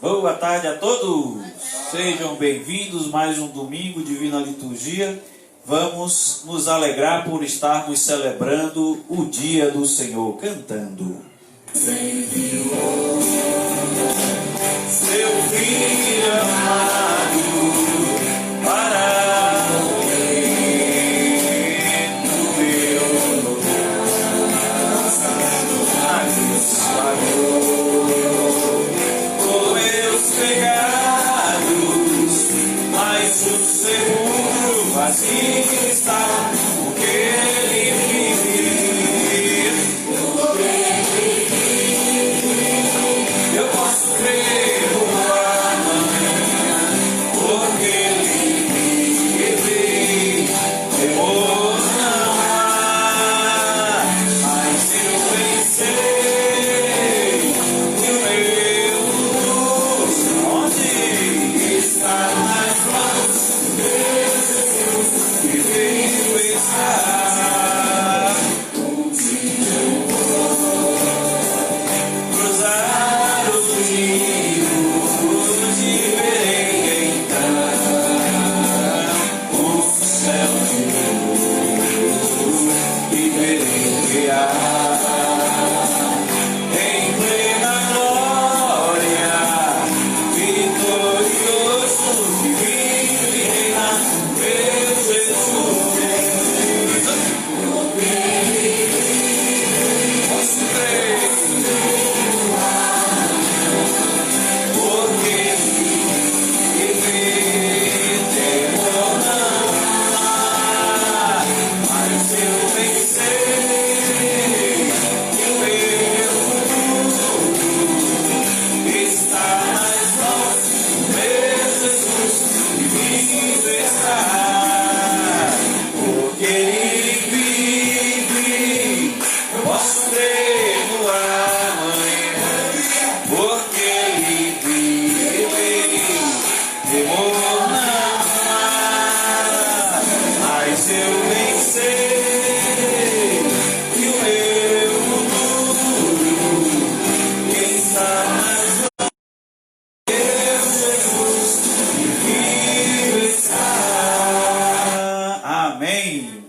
Boa tarde a todos, sejam bem-vindos mais um domingo Divina Liturgia. Vamos nos alegrar por estarmos celebrando o dia do Senhor, cantando. Enviou seu Filho amado para morrer no meu lugar, por meus pecados, mas o sepulcro vazio está, porque Ele vive. Eu posso crer no amanhã, porque Ele vive. Temor não há, mas eu vencer. E o meu futuro, onde está nas mãos de Jesus, que veio estar. Onde eu vou cruzar o rio, te verei então. O céu de luz e verei guiar em plena glória, vitorioso, divino e reinado, meu Jesus. Posso crer, porque vive, temor não há, mas eu vencer, e o meu futuro está nas mãos do meu Jesus, que vive está, porque Ele vive. Eu posso crer no amanhã, porque Ele vive. Temor não há, mas eu vencer, e o meu futuro está nas mãos de Jesus, que vive está. Amém.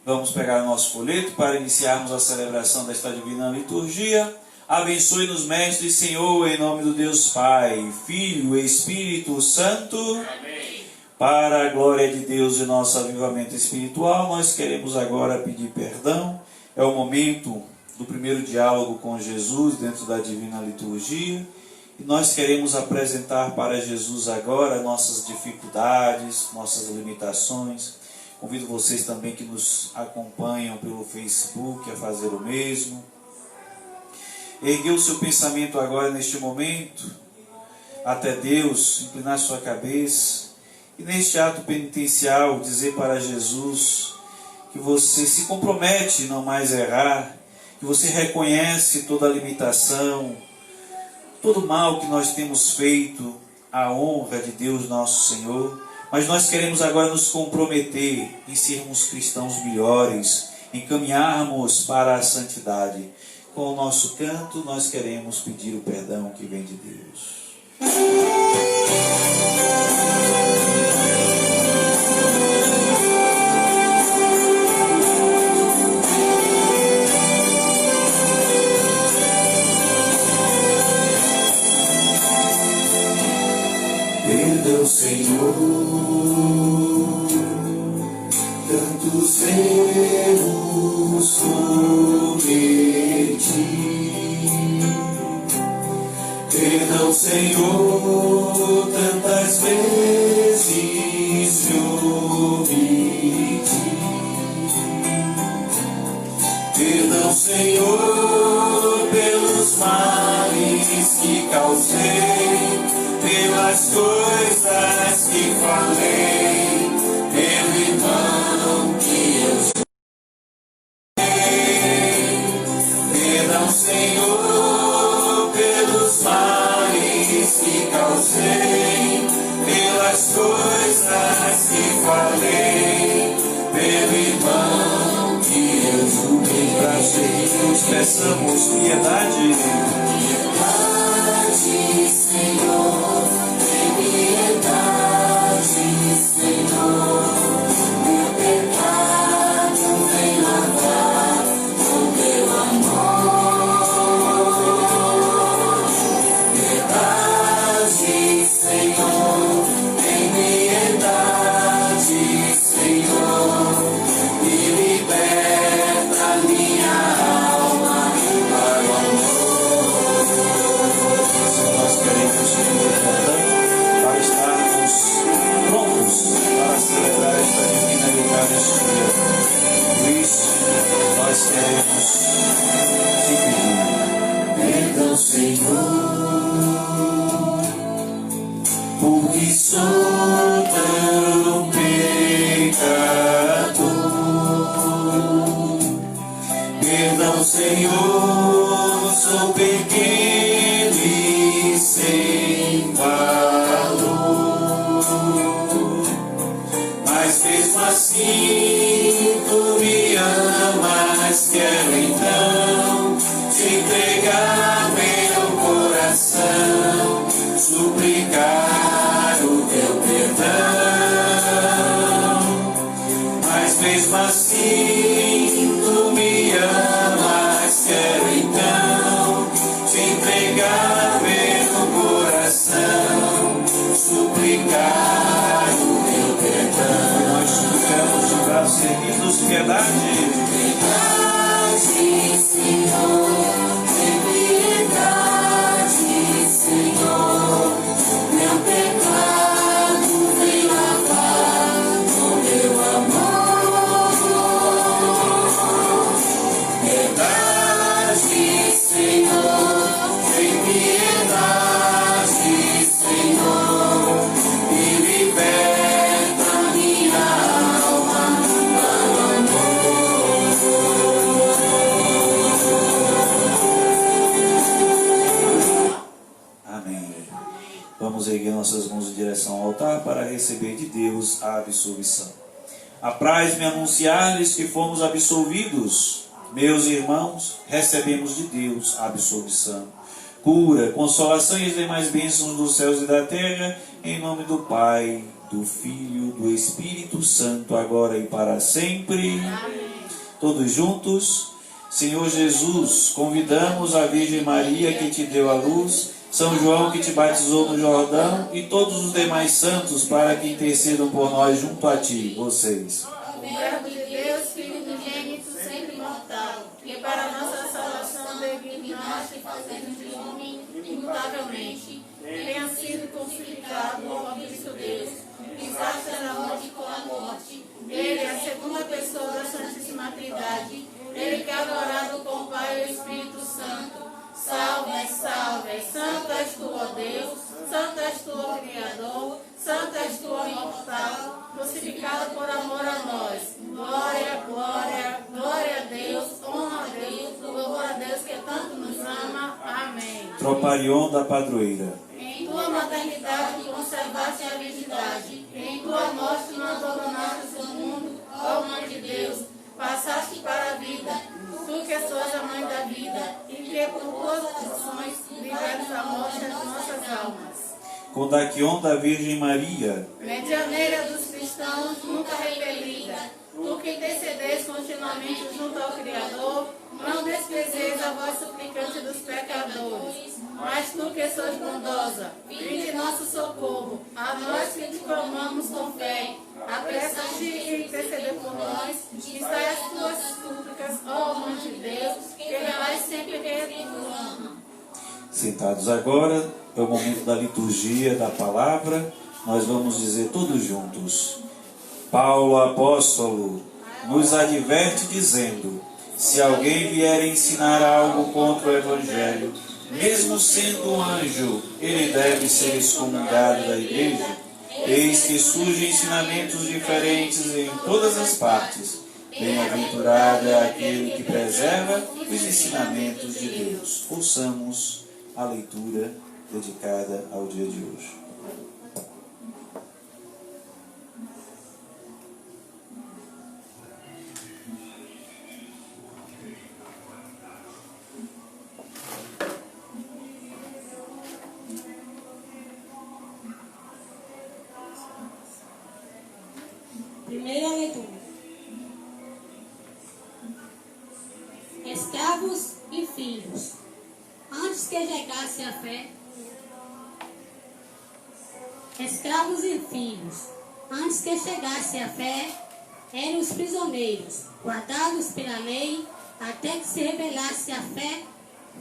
Vamos pegar o nosso folheto para iniciarmos a celebração desta divina liturgia. Abençoe-nos, Mestre e Senhor, em nome do Deus Pai, Filho e Espírito Santo. Amém. Para a glória de Deus e nosso avivamento espiritual, nós queremos agora pedir perdão. É o momento do primeiro diálogo com Jesus dentro da divina liturgia. E nós queremos apresentar para Jesus agora nossas dificuldades, nossas limitações. Convido vocês também que nos acompanham pelo Facebook a fazer o mesmo. Erguer o seu pensamento agora neste momento até Deus, inclinar sua cabeça e neste ato penitencial dizer para Jesus que você se compromete em não mais errar, que você reconhece toda a limitação, todo o mal que nós temos feito à honra de Deus nosso Senhor. Mas nós queremos agora nos comprometer em sermos cristãos melhores, em caminharmos para a santidade. Com o nosso canto, nós queremos pedir o perdão que vem de Deus. Perdão, Senhor, tantos erros cometi. Perdão, Senhor, tantas vezes me omiti. Perdão, Senhor, pelos males que causei, pelas coisas que falei, pelo irmão que eu sou. Perdão, Senhor, pelos males que causei, pelas coisas que falei, pelo irmão que eu julguei. Para Jesus, peçamos piedade. Senhor, porque sou tão pecador. Perdão, Senhor, sou pequeno e sem valor, mas mesmo assim tu me amas. Quero então te entregar meu coração, suplicar o teu perdão, mas mesmo assim tu me amas. Quero então te entregar meu coração, suplicar o teu perdão. Nós suplicamos de braços erguidos, piedade. Piedade, Senhor, tem piedade, Senhor. Meu pecado vem lavar com teu amor. Piedade, Senhor, tem piedade, Senhor, e liberta minha alma para o amor. Amém. Vamos erguer nossas mãos em direção ao altar para receber de Deus a absolvição. Apraz-me anunciar-lhes que fomos absolvidos. Meus irmãos, recebemos de Deus a absolvição, cura, consolação e as demais bênçãos dos céus e da terra, em nome do Pai, do Filho, do Espírito Santo, agora e para sempre. Amém. Todos juntos. Senhor Jesus, convidamos a Virgem Maria que te deu a luz, São João que te batizou no Jordão e todos os demais santos para que intercedam por nós junto a ti, vocês. O Verbo de Deus, Filho unigênito, sempre imortal, que para nossa salvação dignaste e fazendo de homem imutavelmente, tenha sido crucificado por Cristo Deus, pisaste na morte com a morte. Ele é a segunda pessoa da Santíssima Trindade, ele que é adorado com o Pai e o Espírito Santo. Salve, salve, santo és tu, ó Deus, santo és tu, ó Criador, santo és tu, ó imortal, crucificado por amor a nós. Glória, glória, glória a Deus, honra a Deus, louvor a Deus que tanto nos ama. Amém. Troparion da Padroeira. Em tua maternidade conservaste a virgindade, em tua morte não abandonaste o mundo, ó Mãe de Deus, passaste para a vida. Tu que sois a mãe da vida, e que por tuas opções libertas a morte das nossas almas. Condaquion da Virgem Maria. Medianeira dos cristãos, nunca repelida, tu que intercedeis continuamente junto ao Criador, não desprezeis a voz suplicante dos pecadores, mas tu que sois bondosa, vinde nosso socorro, a nós que te clamamos com fé, apressa-te em interceder por nós, estai as tuas súplicas, ó Mãe de Deus, que relais sempre que tu ama. Sentados agora, é o momento da liturgia da palavra, nós vamos dizer todos juntos. Paulo, apóstolo, nos adverte dizendo: se alguém vier ensinar algo contra o Evangelho, mesmo sendo um anjo, ele deve ser excomungado da igreja. Eis que surgem ensinamentos diferentes em todas as partes. Bem-aventurado é aquele que preserva os ensinamentos de Deus. Ouçamos a leitura dedicada ao dia de hoje. Primeira leitura. Escravos e filhos. Antes que chegasse a fé, escravos e filhos, antes que chegasse a fé, eram os prisioneiros, guardados pela lei, até que se revelasse a fé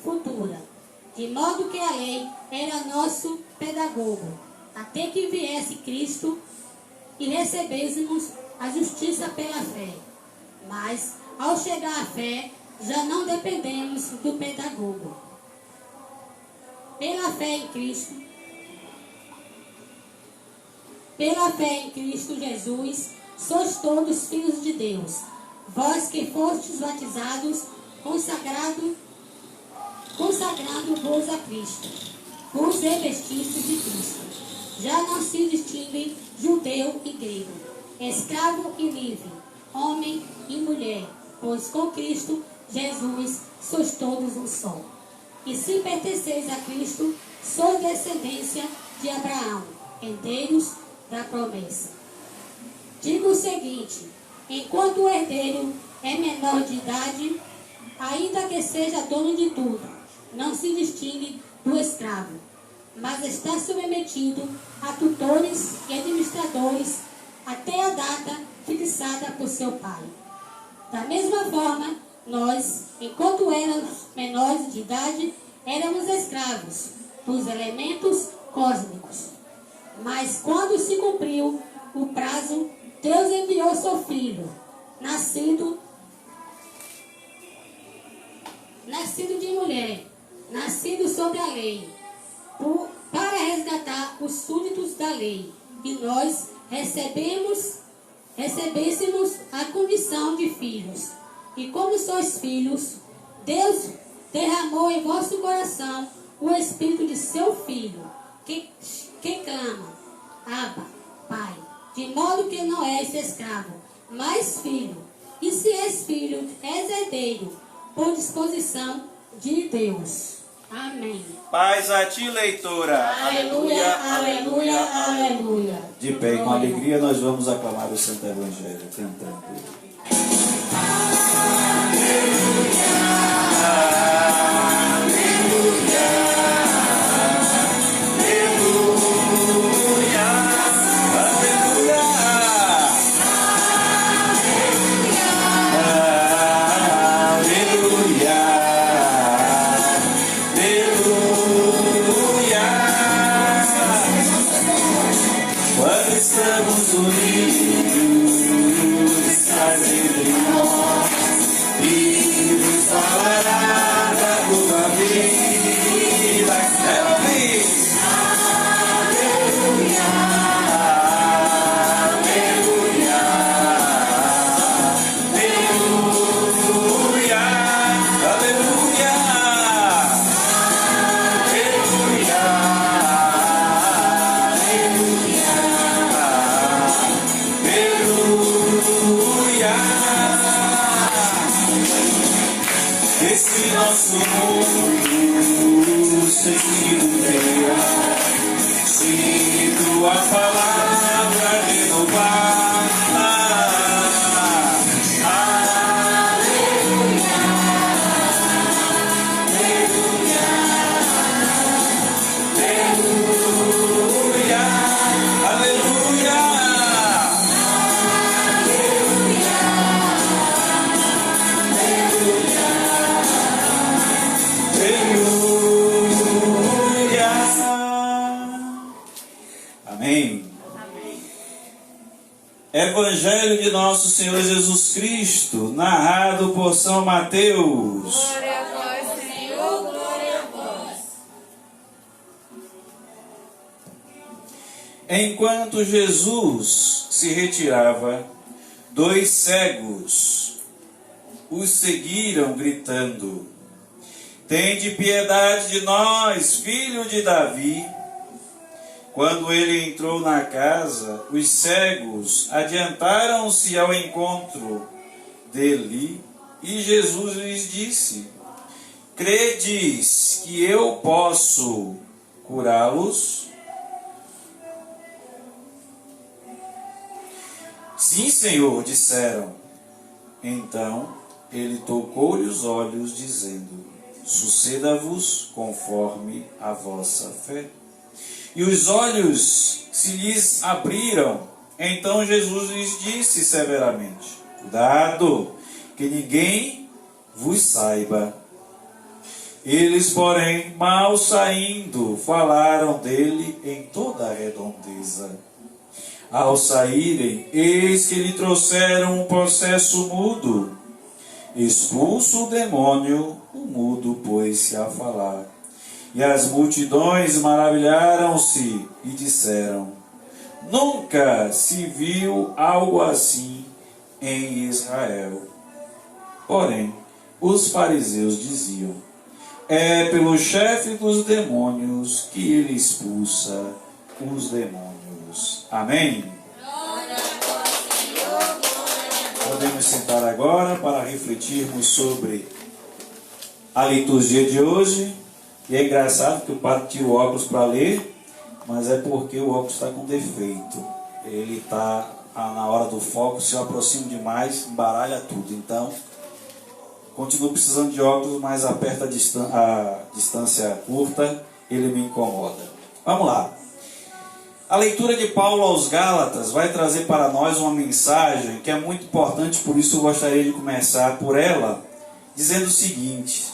futura. De modo que a lei era nosso pedagogo, até que viesse Cristo e recebêssemos a justiça pela fé. Mas, ao chegar à fé, já não dependemos do pedagogo. Pela fé em Cristo Jesus, sois todos filhos de Deus. Vós que fostes batizados, consagrando-vos a Cristo, vos revestistes de Cristo. Já não se distingue judeu e grego, escravo e livre, homem e mulher, pois com Cristo Jesus sois todos um só. E se pertenceis a Cristo, sois descendência de Abraão, herdeiros da promessa. Digo o seguinte: enquanto o herdeiro é menor de idade, ainda que seja dono de tudo, não se distingue do escravo, mas está submetido a tutores e administradores até a data fixada por seu pai. Da mesma forma, nós, enquanto éramos menores de idade, éramos escravos dos elementos cósmicos. Mas quando se cumpriu o prazo, Deus enviou seu Filho, nascido de mulher, nascido sob a lei, para resgatar os súditos da lei, e nós recebêssemos a condição de filhos. E como sois filhos, Deus derramou em vosso coração o Espírito de seu Filho, que clama: Abba, Pai. De modo que não és escravo, mas filho. E se és filho, és herdeiro, por disposição de Deus. Amém. Paz a ti, leitora. Aleluia, aleluia, aleluia. De pé e com alegria nós vamos aclamar o Santo Evangelho, cantando. Estamos unidos, estás entre nós, e nos falará da tua vida. Aleluia, aleluia, aleluia, aleluia, esse nosso mundo sem ideia, se tua palavra renovar. Aleluia, aleluia, aleluia, aleluia. Amém. Evangelho de nosso Senhor Jesus Cristo, narrado por São Mateus. Glória a vós, Senhor, glória a vós. Enquanto Jesus se retirava, 2 cegos os seguiram gritando: Tende piedade de nós, filho de Davi. Quando ele entrou na casa, os cegos adiantaram-se ao encontro dele, e Jesus lhes disse: Credes que eu posso curá-los? Sim, Senhor, disseram. Então ele tocou-lhe os olhos, dizendo: Suceda-vos conforme a vossa fé. E os olhos se lhes abriram. Então Jesus lhes disse severamente: Cuidado, que ninguém vos saiba. Eles, porém, mal saindo, falaram dele em toda a redondeza. Ao saírem, eis que lhe trouxeram um processo mudo. Expulso o demônio, o mudo pôs-se a falar. E as multidões maravilharam-se e disseram: nunca se viu algo assim em Israel. Porém, os fariseus diziam: é pelo chefe dos demônios que ele expulsa os demônios. Amém? Podemos sentar agora para refletirmos sobre a liturgia de hoje. E é engraçado que o padre tira o óculos para ler, mas é porque o óculos está com defeito. Ele está na hora do foco, se eu aproximo demais, embaralha tudo. Então, continuo precisando de óculos, mas aperta a distância curta, ele me incomoda. Vamos lá. A leitura de Paulo aos Gálatas vai trazer para nós uma mensagem que é muito importante, por isso eu gostaria de começar por ela, dizendo o seguinte: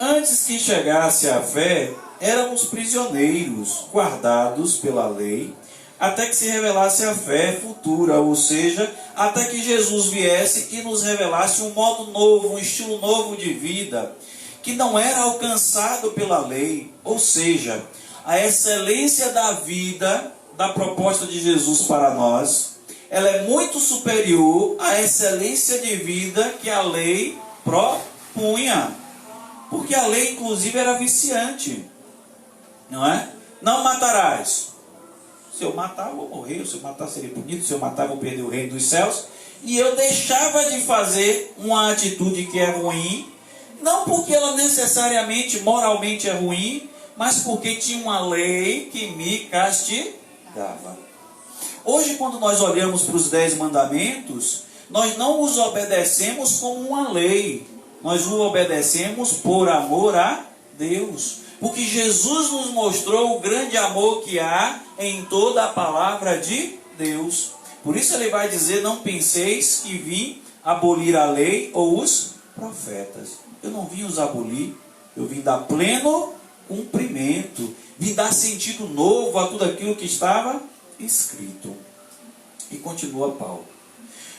antes que chegasse a fé, éramos prisioneiros, guardados pela lei, até que se revelasse a fé futura, ou seja, até que Jesus viesse e nos revelasse um modo novo, um estilo novo de vida, que não era alcançado pela lei, ou seja, a excelência da vida, da proposta de Jesus para nós, ela é muito superior à excelência de vida que a lei propunha. Porque a lei, inclusive, era viciante. Não é? Não matarás. Se eu matar, eu vou morrer. Se eu matar, seria punido. Se eu matar, eu vou perder o reino dos céus. E eu deixava de fazer uma atitude que é ruim, não porque ela necessariamente, moralmente é ruim, mas porque tinha uma lei que me castigava. Hoje, quando nós olhamos para os 10 mandamentos, nós não os obedecemos como uma lei. Nós o obedecemos por amor a Deus. Porque Jesus nos mostrou o grande amor que há em toda a palavra de Deus. Por isso ele vai dizer: não penseis que vim abolir a lei ou os profetas. Eu não vim os abolir, eu vim dar pleno cumprimento. Vim dar sentido novo a tudo aquilo que estava escrito. E continua Paulo: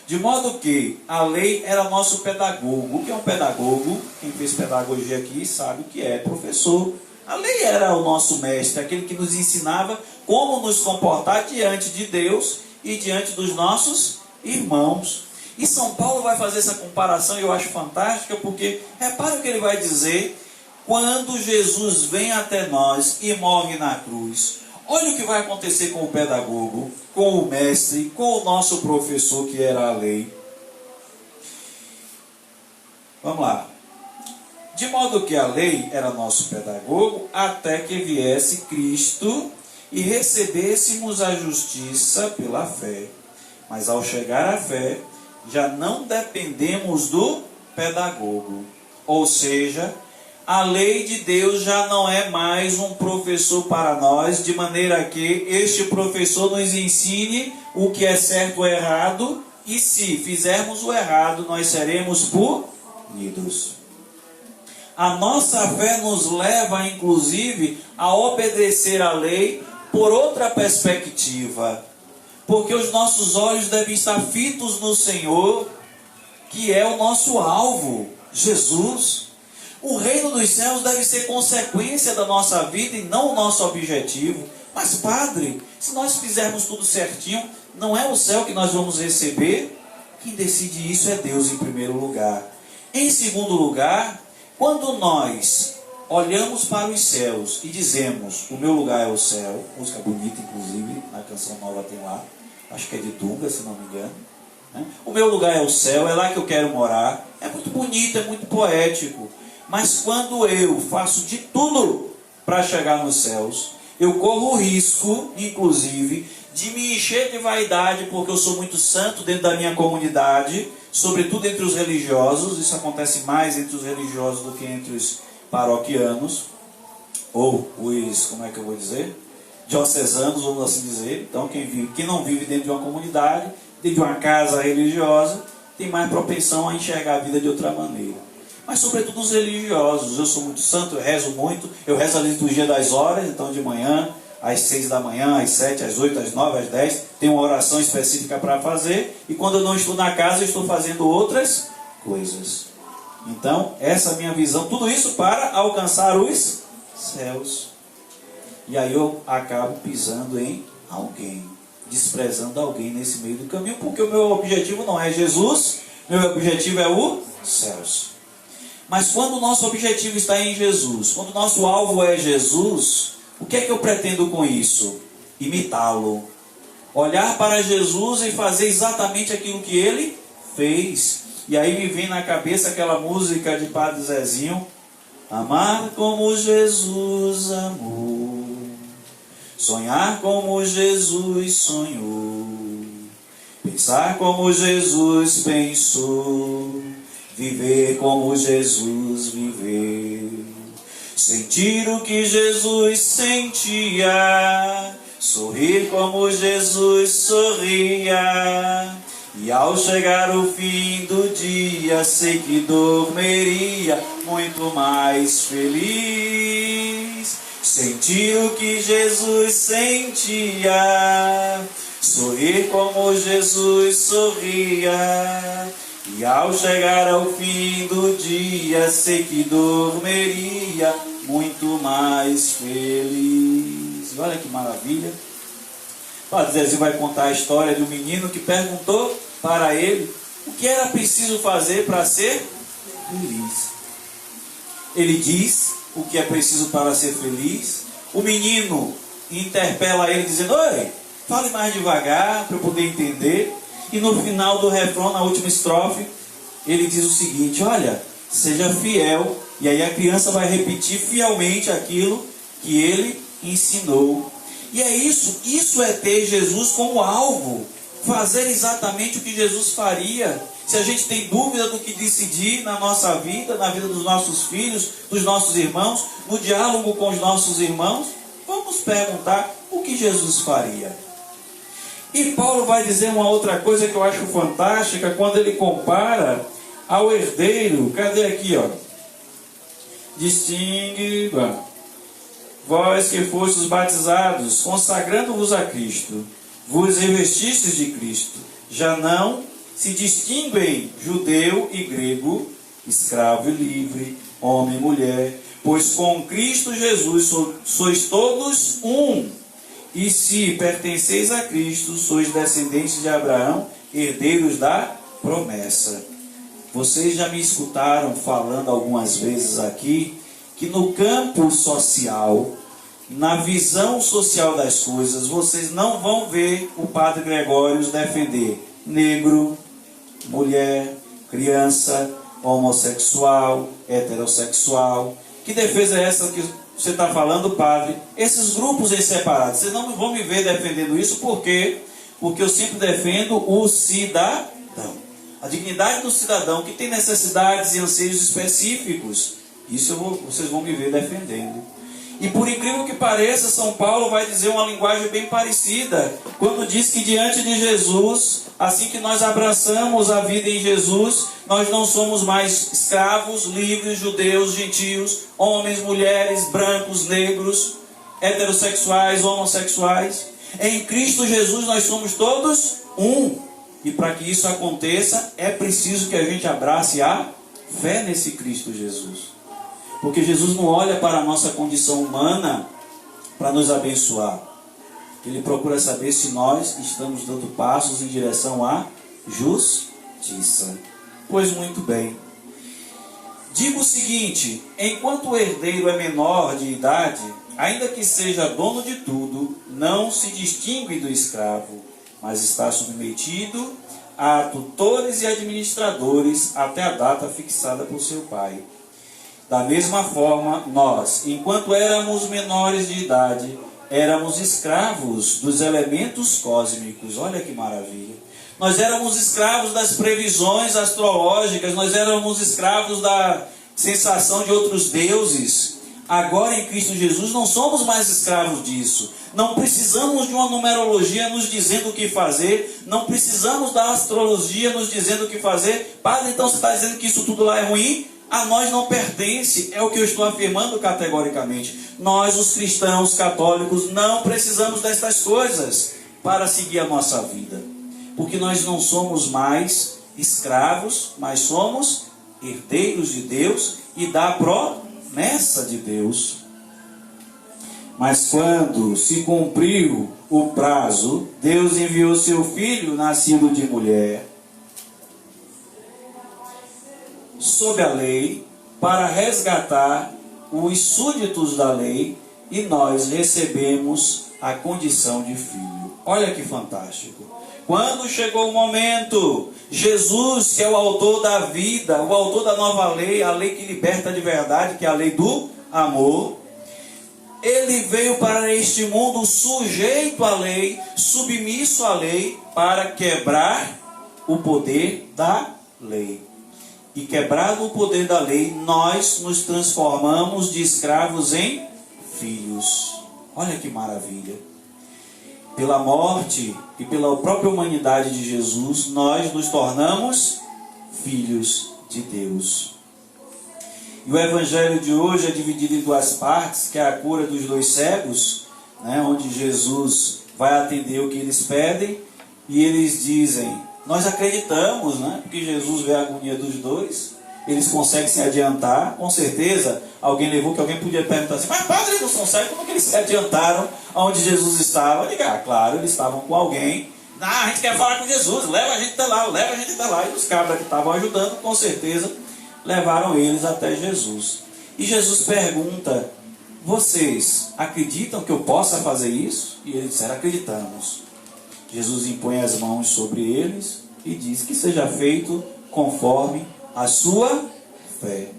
de modo que a lei era nosso pedagogo. O que é um pedagogo? Quem fez pedagogia aqui sabe o que é professor. A lei era o nosso mestre, aquele que nos ensinava como nos comportar diante de Deus e diante dos nossos irmãos. E São Paulo vai fazer essa comparação e eu acho fantástica, porque repara o que ele vai dizer quando Jesus vem até nós e morre na cruz. Olha o que vai acontecer com o pedagogo, com o mestre, com o nosso professor que era a lei. Vamos lá. De modo que a lei era nosso pedagogo até que viesse Cristo e recebêssemos a justiça pela fé. Mas ao chegar à fé, já não dependemos do pedagogo. Ou seja, a lei de Deus já não é mais um professor para nós, de maneira que este professor nos ensine o que é certo ou errado, e se fizermos o errado, nós seremos punidos. A nossa fé nos leva, inclusive, a obedecer à lei por outra perspectiva, porque os nossos olhos devem estar fitos no Senhor, que é o nosso alvo, Jesus. O reino dos céus deve ser consequência da nossa vida e não o nosso objetivo. Mas, padre, se nós fizermos tudo certinho, não é o céu que nós vamos receber? Quem decide isso é Deus em primeiro lugar. Em segundo lugar, quando nós olhamos para os céus e dizemos: o meu lugar é o céu, música bonita inclusive, na canção nova tem lá, acho que é de Dunga, se não me engano, né? O meu lugar é o céu, é lá que eu quero morar. É muito bonito, é muito poético. Mas quando eu faço de tudo para chegar nos céus, eu corro o risco, inclusive, de me encher de vaidade, porque eu sou muito santo dentro da minha comunidade, sobretudo entre os religiosos. Isso acontece mais entre os religiosos do que entre os paroquianos, ou os, como é que eu vou dizer? Diocesanos, vamos assim dizer. Então, quem não vive dentro de uma comunidade, dentro de uma casa religiosa, tem mais propensão a enxergar a vida de outra maneira. Mas sobretudo os religiosos. Eu sou muito santo, eu rezo muito, eu rezo a liturgia das horas, então de manhã, às 6 da manhã, às 7, às 8, às 9, às 10, tem uma oração específica para fazer, e quando eu não estou na casa, eu estou fazendo outras coisas. Então, essa é a minha visão, tudo isso para alcançar os céus. E aí eu acabo pisando em alguém, desprezando alguém nesse meio do caminho, porque o meu objetivo não é Jesus, meu objetivo é os céus. Mas quando o nosso objetivo está em Jesus, quando o nosso alvo é Jesus, o que é que eu pretendo com isso? Imitá-lo. Olhar para Jesus e fazer exatamente aquilo que ele fez. E aí me vem na cabeça aquela música de Padre Zezinho: amar como Jesus amou, sonhar como Jesus sonhou, pensar como Jesus pensou, viver como Jesus viveu, sentir o que Jesus sentia, sorrir como Jesus sorria, e ao chegar o fim do dia, sei que dormiria muito mais feliz. Sentir o que Jesus sentia, sorrir como Jesus sorria, e ao chegar ao fim do dia, sei que dormiria muito mais feliz. Olha que maravilha. O Padre Zezinho vai contar a história de um menino que perguntou para ele o que era preciso fazer para ser feliz. Ele diz o que é preciso para ser feliz. O menino interpela ele dizendo: oi, fale mais devagar para eu poder entender. E no final do refrão, na última estrofe, ele diz o seguinte: olha, seja fiel. E aí a criança vai repetir fielmente aquilo que ele ensinou. E é isso é ter Jesus como alvo, fazer exatamente o que Jesus faria. Se a gente tem dúvida do que decidir na nossa vida, na vida dos nossos filhos, dos nossos irmãos, no diálogo com os nossos irmãos, vamos perguntar o que Jesus faria. E Paulo vai dizer uma outra coisa que eu acho fantástica, quando ele compara ao herdeiro. Cadê aqui, ó? Distingue, vós que fostes batizados, consagrando-vos a Cristo, vos revestistes de Cristo. Já não se distinguem judeu e grego, escravo e livre, homem e mulher, pois com Cristo Jesus sois todos um. E se pertenceis a Cristo, sois descendentes de Abraão, herdeiros da promessa. Vocês já me escutaram falando algumas vezes aqui que no campo social, na visão social das coisas, vocês não vão ver o Padre Gregório defender negro, mulher, criança, homossexual, heterossexual. Que defesa é essa que você está falando, padre? Esses grupos em separados, vocês não vão me ver defendendo isso, por quê? Porque eu sempre defendo o cidadão, a dignidade do cidadão, que tem necessidades e anseios específicos. Isso vocês vão me ver defendendo. E por incrível que pareça, São Paulo vai dizer uma linguagem bem parecida, quando diz que diante de Jesus, assim que nós abraçamos a vida em Jesus, nós não somos mais escravos, livres, judeus, gentios, homens, mulheres, brancos, negros, heterossexuais, homossexuais. Em Cristo Jesus nós somos todos um. E para que isso aconteça, é preciso que a gente abrace a fé nesse Cristo Jesus. Porque Jesus não olha para a nossa condição humana para nos abençoar. Ele procura saber se nós estamos dando passos em direção à justiça. Pois muito bem. Digo o seguinte: enquanto o herdeiro é menor de idade, ainda que seja dono de tudo, não se distingue do escravo, mas está submetido a tutores e administradores até a data fixada por seu pai. Da mesma forma, nós, enquanto éramos menores de idade, éramos escravos dos elementos cósmicos. Olha que maravilha. Nós éramos escravos das previsões astrológicas, nós éramos escravos da sensação de outros deuses. Agora em Cristo Jesus não somos mais escravos disso. Não precisamos de uma numerologia nos dizendo o que fazer. Não precisamos da astrologia nos dizendo o que fazer. Padre, então você está dizendo que isso tudo lá é ruim? A nós não pertence, é o que eu estou afirmando categoricamente. Nós, os cristãos católicos, não precisamos destas coisas para seguir a nossa vida. Porque nós não somos mais escravos, mas somos herdeiros de Deus e da promessa de Deus. Mas quando se cumpriu o prazo, Deus enviou seu filho, nascido de mulher, sob a lei, para resgatar os súditos da lei, e nós recebemos a condição de filho. Olha que fantástico. Quando chegou o momento, Jesus, que é o autor da vida, o autor da nova lei, a lei que liberta de verdade, que é a lei do amor, ele veio para este mundo sujeito à lei, submisso à lei, para quebrar o poder da lei. E quebrado o poder da lei, nós nos transformamos de escravos em filhos. Olha que maravilha. Pela morte e pela própria humanidade de Jesus, nós nos tornamos filhos de Deus. E o evangelho de hoje é dividido em duas partes, que é a cura dos dois cegos, onde Jesus vai atender o que eles pedem, e eles dizem, nós acreditamos, porque Jesus vê a agonia dos dois, eles conseguem se adiantar, com certeza, alguém levou que alguém podia perguntar assim, mas padre, eles não são cegos, como que eles se adiantaram aonde Jesus estava? Claro, eles estavam com alguém, a gente quer falar com Jesus, leva a gente até lá, leva a gente até lá, e os cabras que estavam ajudando, com certeza, levaram eles até Jesus. E Jesus pergunta, vocês acreditam que eu possa fazer isso? E eles disseram, acreditamos. Jesus impõe as mãos sobre eles e diz que seja feito conforme a sua fé.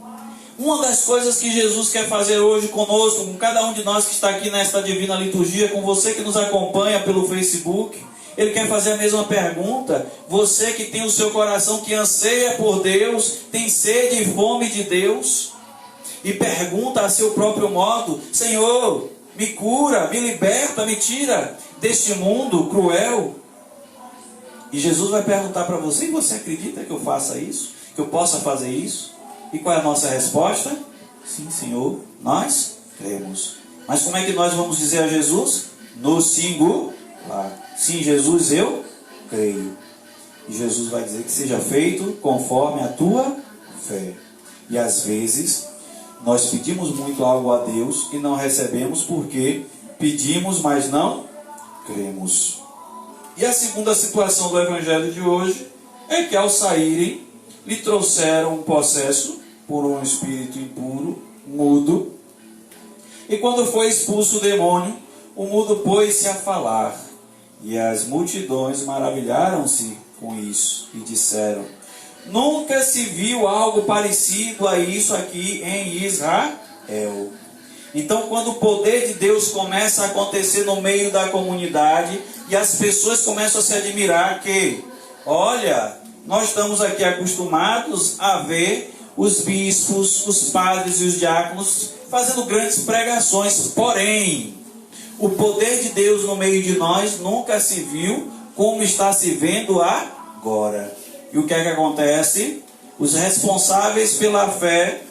Uma das coisas que Jesus quer fazer hoje conosco, com cada um de nós que está aqui nesta divina liturgia, com você que nos acompanha pelo Facebook, ele quer fazer a mesma pergunta. Você que tem o seu coração que anseia por Deus, tem sede e fome de Deus, e pergunta a seu próprio modo, Senhor, me cura, me liberta, me tira deste mundo cruel. E Jesus vai perguntar para você, e você acredita que eu faça isso? Que eu possa fazer isso? E qual é a nossa resposta? Sim, Senhor, nós cremos. Mas como é que nós vamos dizer a Jesus? No singular. Sim, Jesus, eu creio. E Jesus vai dizer que seja feito conforme a tua fé. E às vezes nós pedimos muito algo a Deus e não recebemos porque pedimos, mas não cremos. E a segunda situação do evangelho de hoje é que ao saírem lhe trouxeram um possesso por um espírito impuro, mudo. E quando foi expulso o demônio, o mudo pôs-se a falar. E as multidões maravilharam-se com isso e disseram, nunca se viu algo parecido a isso aqui em Israel. Então, quando o poder de Deus começa a acontecer no meio da comunidade e as pessoas começam a se admirar que, olha, nós estamos aqui acostumados a ver os bispos, os padres e os diáconos fazendo grandes pregações, porém, o poder de Deus no meio de nós nunca se viu como está se vendo agora. E o que é que acontece? Os responsáveis pela fé,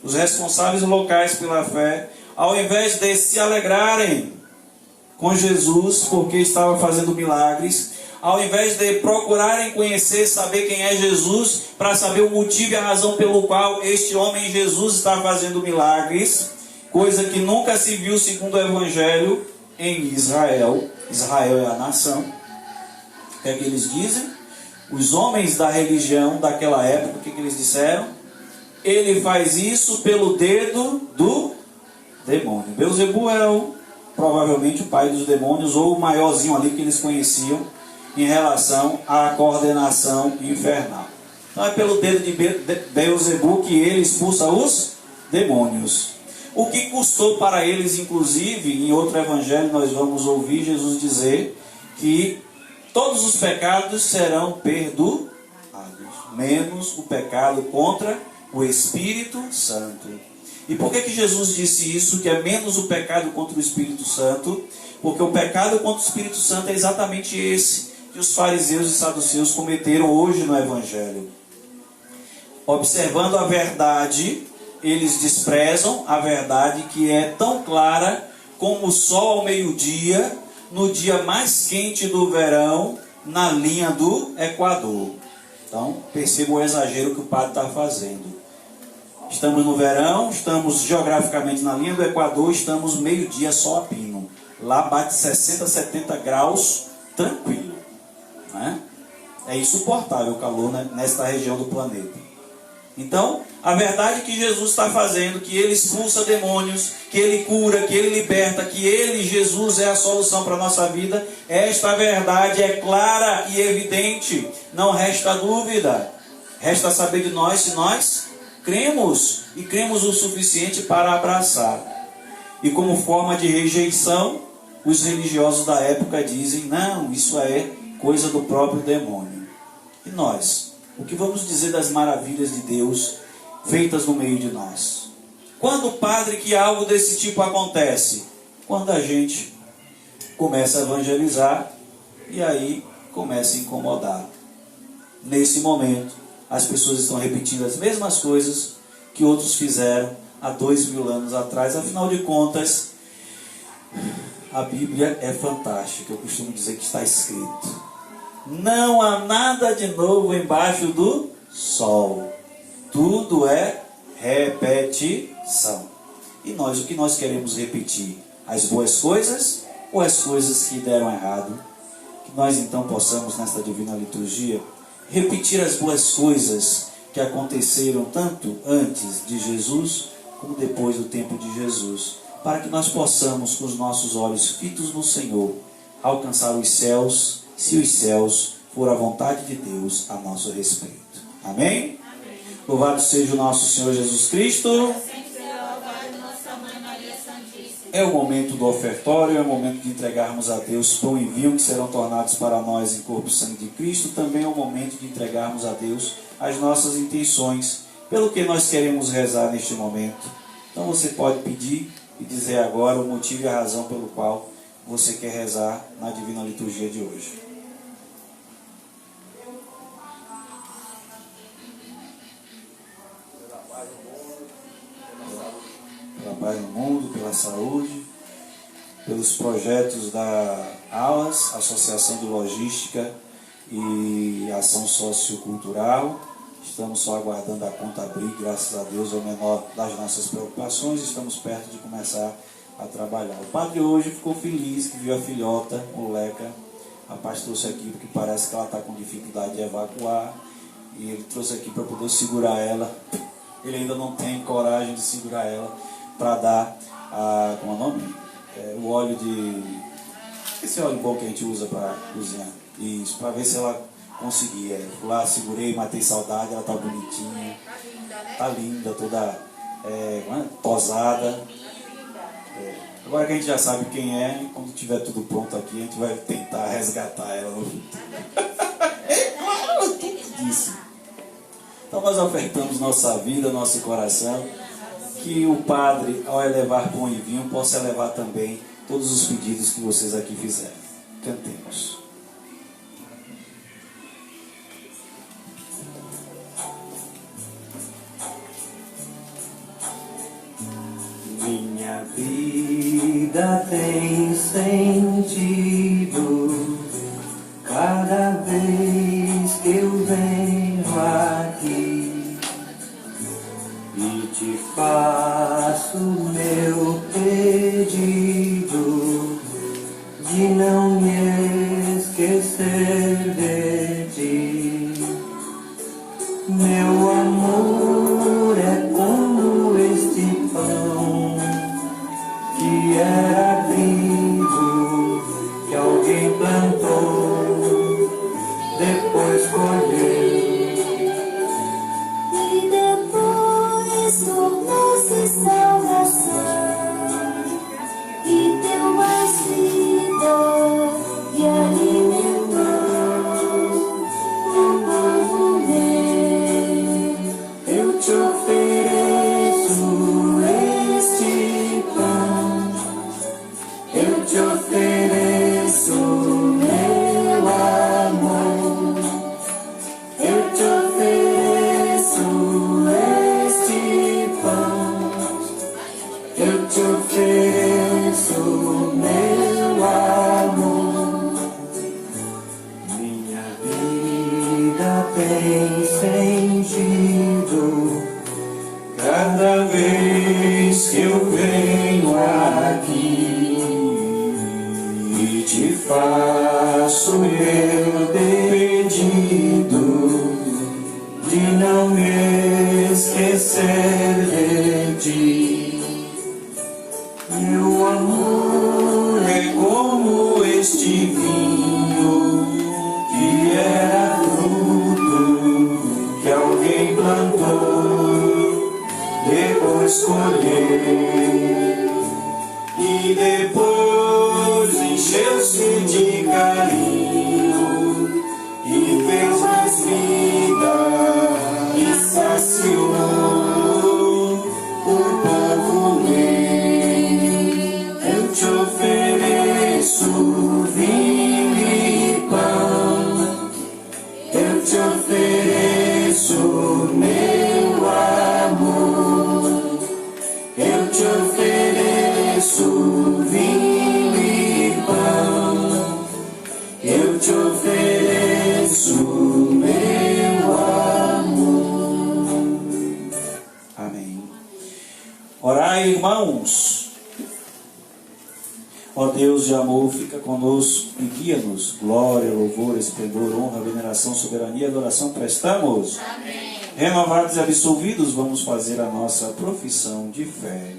os responsáveis locais pela fé, ao invés de se alegrarem com Jesus, porque estava fazendo milagres, ao invés de procurarem conhecer, saber quem é Jesus, para saber o motivo e a razão pelo qual este homem Jesus está fazendo milagres, coisa que nunca se viu segundo o Evangelho em Israel. Israel é a nação. O que é que eles dizem? Os homens da religião daquela época, o que eles disseram? Ele faz isso pelo dedo do demônio. Beelzebul é provavelmente o pai dos demônios, ou o maiorzinho ali que eles conheciam em relação à coordenação infernal. Então é pelo dedo de Beelzebul que ele expulsa os demônios. O que custou para eles, inclusive, em outro evangelho nós vamos ouvir Jesus dizer que todos os pecados serão perdoados, menos o pecado contra o Espírito Santo. E por que Jesus disse isso, que é menos o pecado contra o Espírito Santo? Porque o pecado contra o Espírito Santo é exatamente esse que os fariseus e saduceus cometeram hoje no evangelho. Observando a verdade, eles desprezam a verdade que é tão clara como o sol ao meio-dia, no dia mais quente do verão, na linha do Equador. Então, perceba o exagero que o padre está fazendo. Estamos no verão, estamos geograficamente na linha do Equador, estamos meio-dia só a pino. Lá bate 60, 70 graus, tranquilo. Né? É insuportável o calor, né, nesta região do planeta. Então, a verdade que Jesus está fazendo, que Ele expulsa demônios, que Ele cura, que Ele liberta, que Ele, Jesus, é a solução para a nossa vida, esta verdade é clara e evidente, não resta dúvida. Resta saber de nós se nós cremos, e cremos o suficiente para abraçar. E como forma de rejeição, os religiosos da época dizem, não, isso é coisa do próprio demônio. E nós? O que vamos dizer das maravilhas de Deus feitas no meio de nós? Quando, Padre, que algo desse tipo acontece? Quando a gente começa a evangelizar e aí começa a incomodar. Nesse momento, as pessoas estão repetindo as mesmas coisas que outros fizeram há 2000 anos atrás. Afinal de contas, a Bíblia é fantástica. Eu costumo dizer que está escrito: não há nada de novo embaixo do sol. Tudo é repetição. E nós, o que nós queremos repetir? As boas coisas ou as coisas que deram errado? Que nós então possamos, nesta divina liturgia, repetir as boas coisas que aconteceram tanto antes de Jesus como depois do tempo de Jesus, para que nós possamos, com os nossos olhos fitos no Senhor, alcançar os céus, se os céus for a vontade de Deus a nosso respeito. Amém? Louvado seja o nosso Senhor Jesus Cristo. É o momento do ofertório, é o momento de entregarmos a Deus pão e vinho que serão tornados para nós em corpo e sangue de Cristo. Também é o momento de entregarmos a Deus as nossas intenções, pelo que nós queremos rezar neste momento. Então você pode pedir e dizer agora o motivo e a razão pelo qual você quer rezar na divina liturgia de hoje. Pela paz no mundo, pela saúde, pelos projetos da ALAS, Associação de Logística e Ação Sociocultural. Estamos só aguardando a conta abrir, graças a Deus, é o menor das nossas preocupações. Estamos perto de começar a trabalhar. O padre hoje ficou feliz que viu a filhota, moleca. O rapaz trouxe aqui porque parece que ela está com dificuldade de evacuar. E ele trouxe aqui para poder segurar ela. Ele ainda não tem coragem de segurar ela para dar como é o nome? O óleo de... Esse óleo bom que a gente usa para cozinhar. Isso, para ver se ela conseguia. Fui lá, segurei, matei saudade, ela tá bonitinha. Tá linda, toda posada. Agora que a gente já sabe quem é, quando tiver tudo pronto aqui, a gente vai tentar resgatar ela. Claro, tudo disso. Então nós ofertamos nossa vida, nosso coração, que o Padre, ao elevar pão e vinho, possa elevar também todos os pedidos que vocês aqui fizeram. Cantemos. Minha vida tem sentido cada vez que eu venho aqui e te faço meu pedido de não me esquecer de ti. Meu amor é como este pão que era trigo que alguém plantou, depois colheu. E depois tornou-se salvação, e deu mais vida e alimentou o povo meu. Eu te ofereço este pão, eu te ofereço meu amor, eu te ofereço este pão, eu te ofereço meu amor. Minha vida tem sentido faço meu pedido de não me esquecer de ti. Meu amor é como este vinho que era fruto que alguém plantou, depois colheu e depois encheu-se de carinho e fez mais vida e saciou o povo meu. Eu te ofereço vinho e pão, eu te ofereço meu amor, eu te ofereço vinho e pão, eu te ofereço meu amor. Amém. Orai, irmãos. Ó Deus de amor, fica conosco e guia-nos. Glória, louvor, esplendor, honra, veneração, soberania e adoração prestamos. Amém. Renovados e absolvidos, vamos fazer a nossa profissão de fé.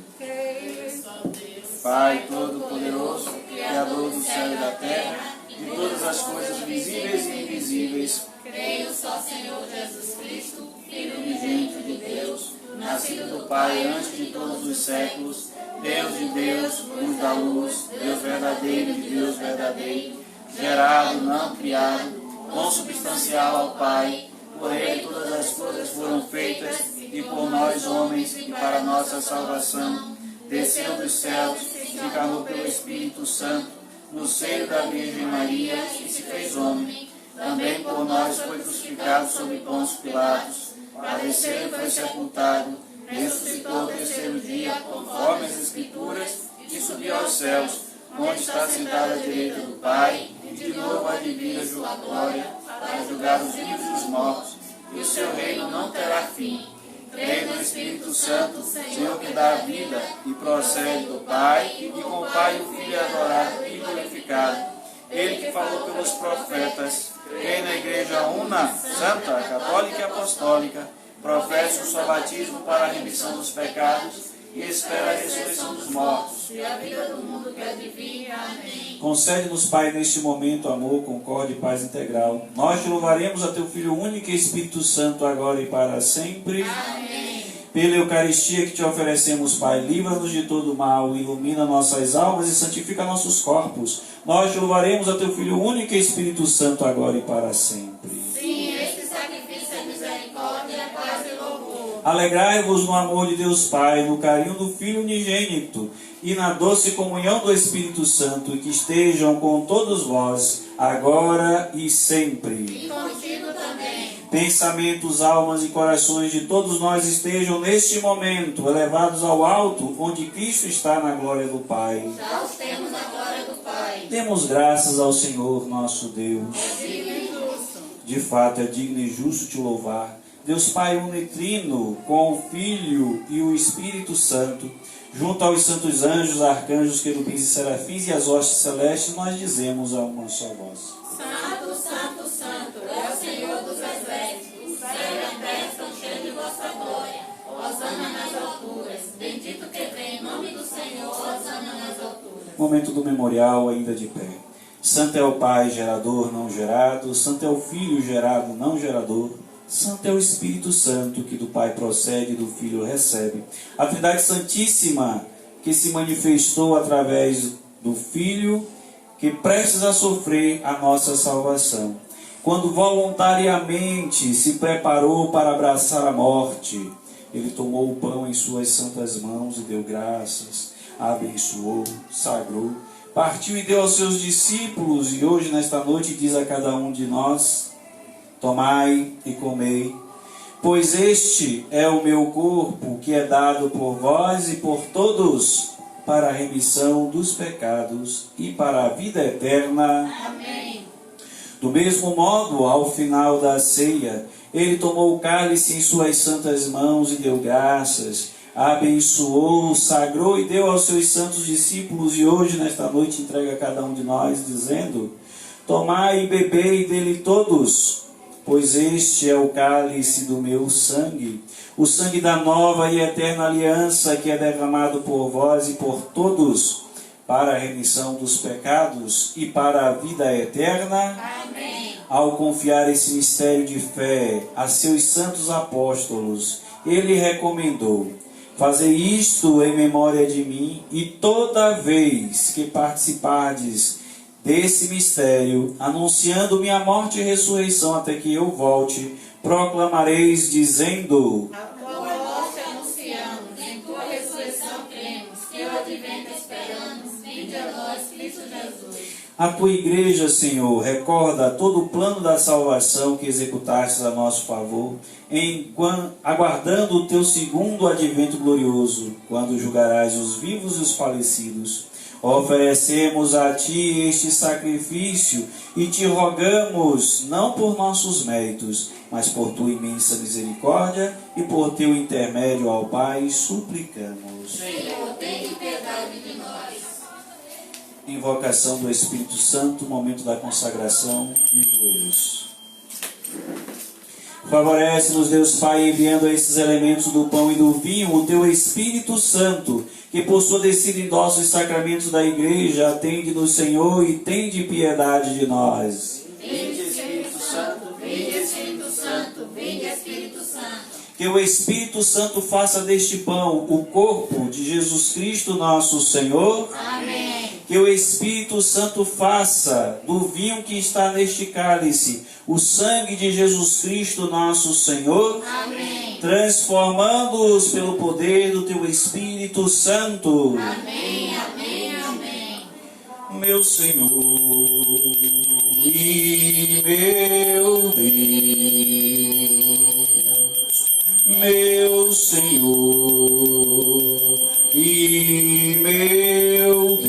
Pai Todo-Poderoso, Criador do céu e da terra, de todas as coisas visíveis e invisíveis, Creio só, Senhor Jesus Cristo, Filho unigênito de Deus, nascido do Pai antes de todos os séculos, Deus de Deus, luz da luz, Deus verdadeiro de Deus verdadeiro, gerado, não criado, consubstancial ao Pai. Por Ele todas as coisas foram feitas, e por nós homens, e para nossa salvação, desceu dos céus, se encarnou pelo Espírito Santo, no seio da Virgem Maria, e se fez homem. Também por nós foi crucificado sob Pôncio Pilatos, padeceu e foi sepultado, ressuscitou ao terceiro dia, conforme as Escrituras, e subiu aos céus, onde está sentado à direita do Pai, e de novo há de vir a sua glória, para julgar os vivos e os mortos, e o seu reino não terá fim. Creio no Espírito Santo, Senhor que dá a vida e procede do Pai, e com o Pai o Filho é adorado e glorificado. Ele que falou pelos profetas. Creio na Igreja una, santa, católica e apostólica, professo o só batismo para a remissão dos pecados e espero a ressurreição dos mortos e a vida do mundo que há de vir. Amém. Concede-nos, Pai, neste momento, amor, concórdia e paz integral. Nós te louvaremos a teu Filho único e Espírito Santo, agora e para sempre. Amém. Pela Eucaristia que te oferecemos, Pai, livra-nos de todo mal, ilumina nossas almas e santifica nossos corpos. Nós te louvaremos a teu Filho único e Espírito Santo, agora e para sempre. Sim, este sacrifício é misericórdia, paz e louvor. Alegrai-vos no amor de Deus Pai, no carinho do Filho unigênito e na doce comunhão do Espírito Santo, que estejam com todos vós, agora e sempre. E contigo também. Pensamentos, almas e corações de todos nós estejam neste momento elevados ao alto, onde Cristo está na glória do Pai. Já os temos na glória do Pai. Demos graças ao Senhor nosso Deus. É digno e justo. De fato é digno e justo te louvar, Deus Pai unitrino, com o Filho e o Espírito Santo, junto aos santos anjos, arcanjos, querubins e serafins e as hostes celestes, nós dizemos a uma só voz: Santo, santo, santo, é o Senhor dos exércitos. O céu e a terra estão cheios de vossa glória. Hosana nas alturas. Bendito que vem em nome do Senhor. Hosana nas alturas. Momento do memorial, ainda de pé. Santo é o Pai, gerador, não gerado. Santo é o Filho, gerado, não gerador. Santo é o Espírito Santo, que do Pai procede e do Filho recebe. A Trindade Santíssima, que se manifestou através do Filho, que prestes a sofrer a nossa salvação, quando voluntariamente se preparou para abraçar a morte, ele tomou o pão em suas santas mãos e deu graças, abençoou, sagrou, partiu e deu aos seus discípulos, e hoje, nesta noite, diz a cada um de nós: tomai e comei, pois este é o meu corpo, que é dado por vós e por todos, para a remissão dos pecados e para a vida eterna. Amém. Do mesmo modo, ao final da ceia, ele tomou o cálice em suas santas mãos e deu graças, abençoou, sagrou e deu aos seus santos discípulos, e hoje, nesta noite, entrega a cada um de nós, dizendo: tomai e bebei dele todos, pois este é o cálice do meu sangue, o sangue da nova e eterna aliança, que é derramado por vós e por todos, para a remissão dos pecados e para a vida eterna. Amém. Ao confiar esse mistério de fé a seus santos apóstolos, ele recomendou: fazei isto em memória de mim, e toda vez que participardes desse mistério, anunciando minha morte e ressurreição até que eu volte, proclamareis dizendo: A tua morte anunciamos, em tua ressurreição cremos, teu advento esperamos, vinde a nós, Cristo Jesus. A tua igreja, Senhor, recorda todo o plano da salvação que executastes a nosso favor, aguardando o teu segundo advento glorioso, quando julgarás os vivos e os falecidos. Oferecemos a ti este sacrifício e te rogamos, não por nossos méritos, mas por tua imensa misericórdia e por teu intermédio ao Pai, suplicamos. Senhor, tem piedade de nós. Invocação do Espírito Santo, momento da consagração de joelhos. Favorece-nos, Deus Pai, enviando a esses elementos do pão e do vinho o teu Espírito Santo, que por sua descida endossa os sacramentos da Igreja. Atende-nos, Senhor, e tende piedade de nós. Vinde Espírito Santo, vinde Espírito Santo, vinde Espírito Santo. Que o Espírito Santo faça deste pão o corpo de Jesus Cristo, nosso Senhor. Amém. Que o Espírito Santo faça do vinho que está neste cálice o sangue de Jesus Cristo, nosso Senhor. Amém. Transformando-os pelo poder do teu Espírito Santo. Amém, amém, amém. Meu Senhor e meu Deus, meu Senhor e meu Deus,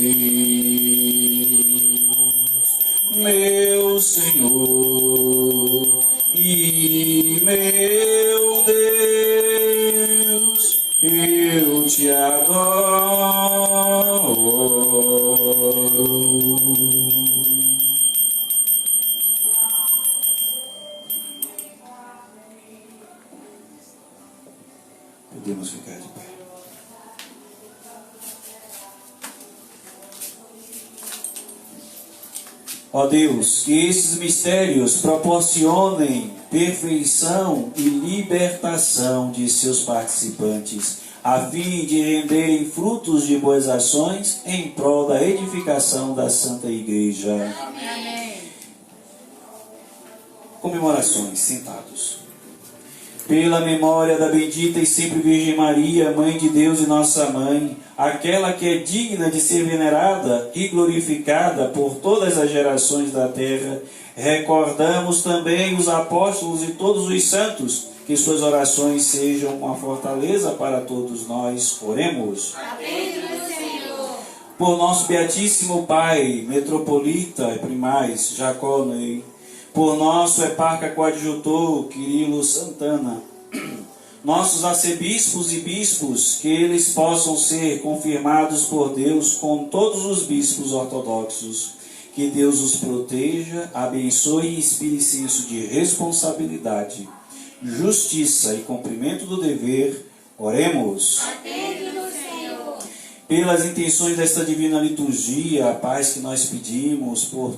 meu Senhor e meu Deus, eu te adoro. Podemos ficar de pé. Ó Deus, que esses mistérios proporcionem perfeição e libertação de seus participantes, a fim de renderem frutos de boas ações em prol da edificação da Santa Igreja. Amém. Comemorações, sentados. Pela memória da bendita e sempre Virgem Maria, Mãe de Deus e nossa Mãe, aquela que é digna de ser venerada e glorificada por todas as gerações da terra, recordamos também os apóstolos e todos os santos, que suas orações sejam uma fortaleza para todos nós. Oremos. Atende-nos, Senhor. Por nosso Beatíssimo Pai, Metropolita e Primaz, Jacó Ney, por nosso eparca coadjutor, Quirilo Santana, nossos arcebispos e bispos, que eles possam ser confirmados por Deus com todos os bispos ortodoxos. Que Deus os proteja, abençoe e inspire senso de responsabilidade, justiça e cumprimento do dever. Oremos. Atende-nos, Senhor. Pelas intenções desta divina liturgia, a paz que nós pedimos, por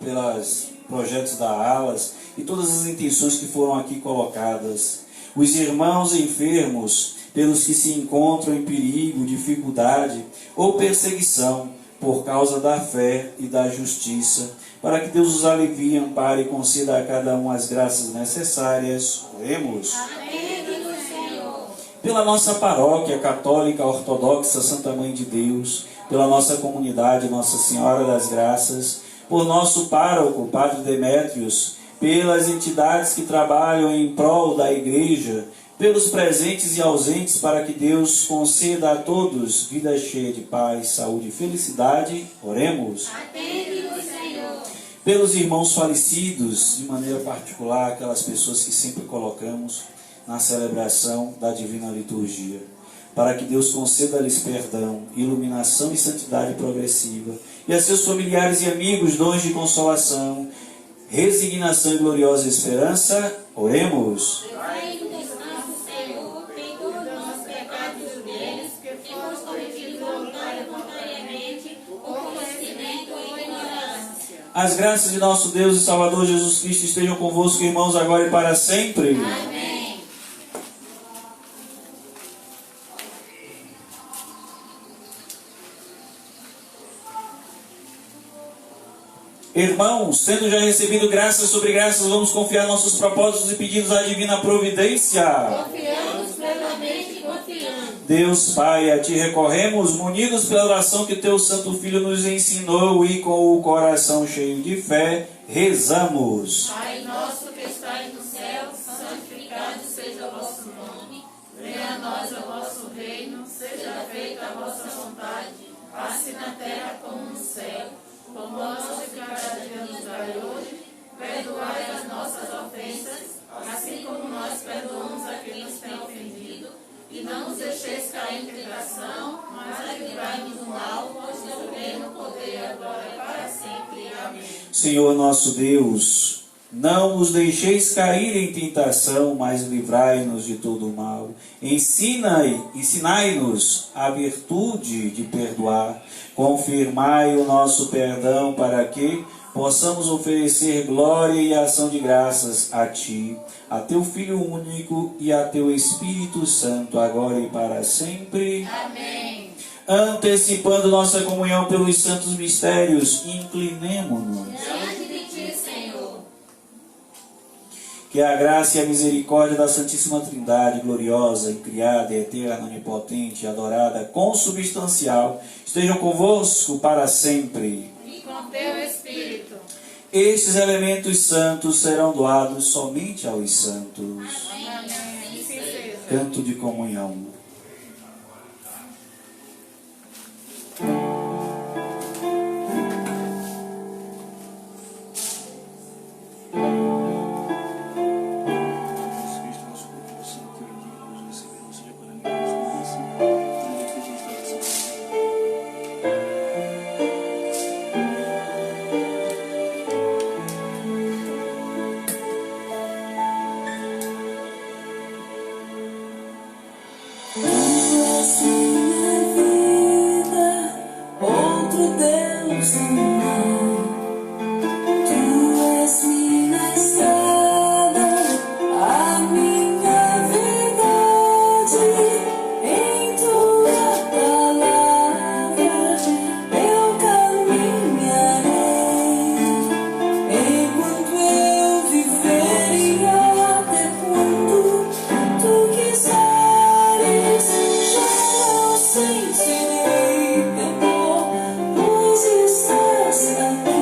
pelas projetos da ALAS e todas as intenções que foram aqui colocadas. Os irmãos enfermos, pelos que se encontram em perigo, dificuldade ou perseguição por causa da fé e da justiça, para que Deus os alivie, ampare e conceda a cada um as graças necessárias. Oremos. Atende-nos, Senhor. Pela nossa paróquia católica ortodoxa Santa Mãe de Deus, pela nossa comunidade Nossa Senhora das Graças, por nosso pároco, Padre Demétrios, pelas entidades que trabalham em prol da Igreja, pelos presentes e ausentes, para que Deus conceda a todos vida cheia de paz, saúde e felicidade. Oremos. Atende-nos, Senhor. Pelos irmãos falecidos, de maneira particular, aquelas pessoas que sempre colocamos na celebração da Divina Liturgia. para que Deus conceda-lhes perdão, iluminação e santidade progressiva, e a seus familiares e amigos dons de consolação, resignação e gloriosa esperança. Oremos. Pai do descanso, Senhor, perdoa os nossos pecados e os deles, que fomos cometidos voluntariamente, por conhecimento ou ignorância. As graças de nosso Deus e Salvador Jesus Cristo estejam convosco, irmãos, agora e para sempre. Amém. Irmãos, tendo já recebido graças sobre graças, vamos confiar nossos propósitos e pedidos à divina providência. Confiamos plenamente e confiando. Deus Pai, a Ti recorremos, munidos pela oração que Teu Santo Filho nos ensinou, e com o coração cheio de fé, rezamos. Pai nosso que estais no céu, santificado seja o vosso nome. Venha a nós o vosso reino, seja feita a vossa vontade, assim na terra como no céu. O pão nosso de cada dia nos dai hoje, perdoai as nossas ofensas, assim como nós perdoamos a quem nos tem ofendido, e não nos deixeis cair em tentação, mas livrai-nos do mal, pois teu reino, o poder e a glória para sempre. Amém. Senhor nosso Deus, não nos deixeis cair em tentação, mas livrai-nos de todo o mal. Ensinai-nos a virtude de perdoar. Confirmai o nosso perdão para que possamos oferecer glória e ação de graças a Ti, a Teu Filho único e a Teu Espírito Santo, agora e para sempre. Amém. Antecipando nossa comunhão pelos santos mistérios, inclinemo-nos. Diante de Ti, Senhor. Que a graça e a misericórdia da Santíssima Trindade, gloriosa, incriada, eterna, onipotente, adorada, consubstancial, estejam convosco para sempre. E com teu Espírito. Estes elementos santos serão doados somente aos santos. Amém. Assim seja. Canto de comunhão. Serei temor, pois estás aqui.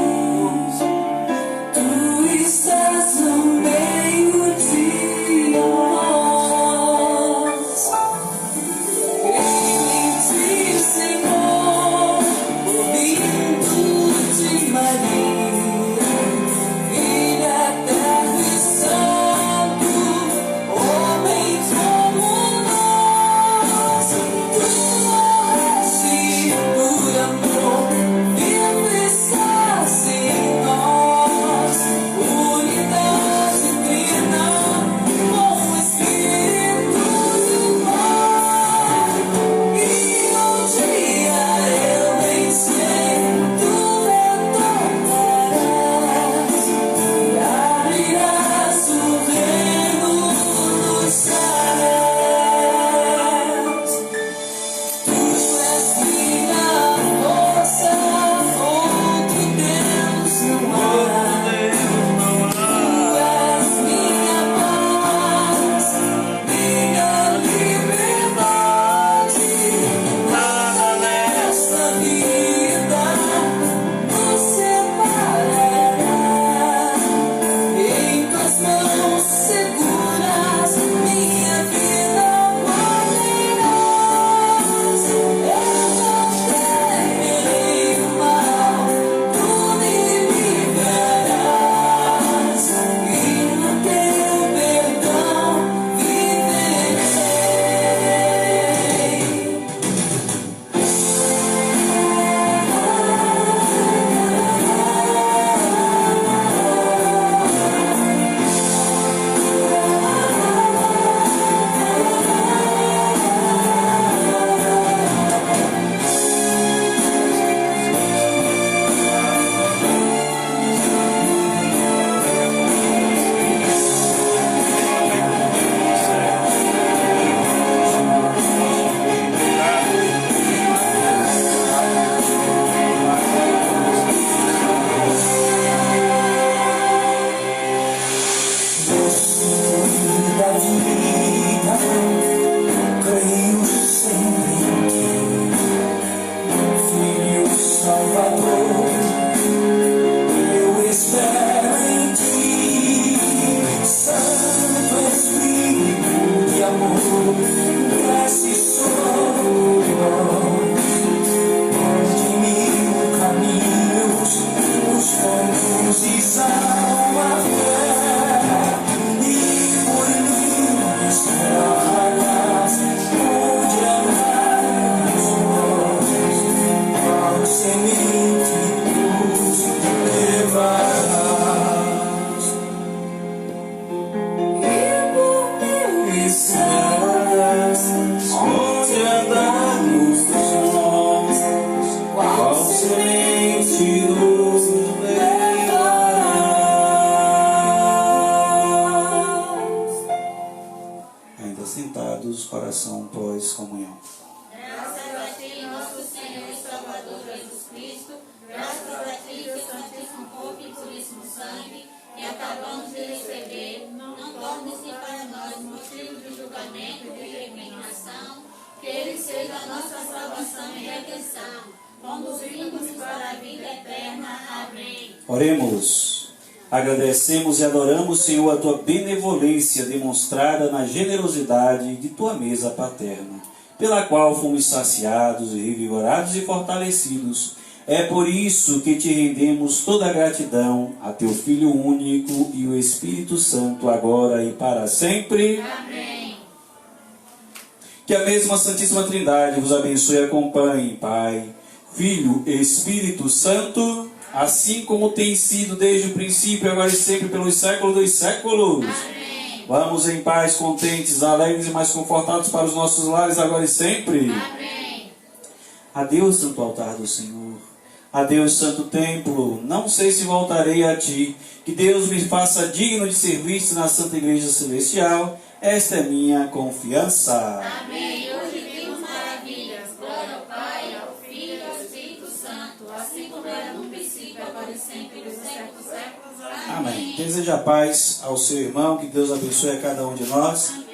inocente nos levarás. Ainda sentados, oração pós-comunhão. Graças a ti, nosso Senhor e Salvador Jesus Cristo, graças a ti, teu santíssimo corpo e puríssimo sangue, que acabamos de receber, não torne-se para nós motivo de julgamento e de recriminação, que ele seja a nossa salvação e redenção, conduzindo-nos para a vida eterna. Amém. Oremos. Agradecemos e adoramos, Senhor, a tua benevolência demonstrada na generosidade de tua mesa paterna, pela qual fomos saciados e revigorados e fortalecidos. É por isso que te rendemos toda a gratidão a teu Filho único e o Espírito Santo, agora e para sempre. Amém. Que a mesma Santíssima Trindade vos abençoe e acompanhe, Pai, Filho e Espírito Santo, assim como tem sido desde o princípio, agora e sempre, pelos séculos dos séculos. Amém. Vamos em paz, contentes, alegres e mais confortados para os nossos lares, agora e sempre. Amém. Adeus, santo altar do Senhor. Adeus, santo templo. Não sei se voltarei a ti. Que Deus me faça digno de servir-te na Santa Igreja Celestial. Esta é minha confiança. Amém. Hoje vimos maravilhas. Glória ao Pai, ao Filho e ao Espírito Santo, assim como era no princípio, agora e sempre, pelos séculos dos séculos. Amém. Deseja paz ao seu irmão. Que Deus abençoe a cada um de nós. Amém.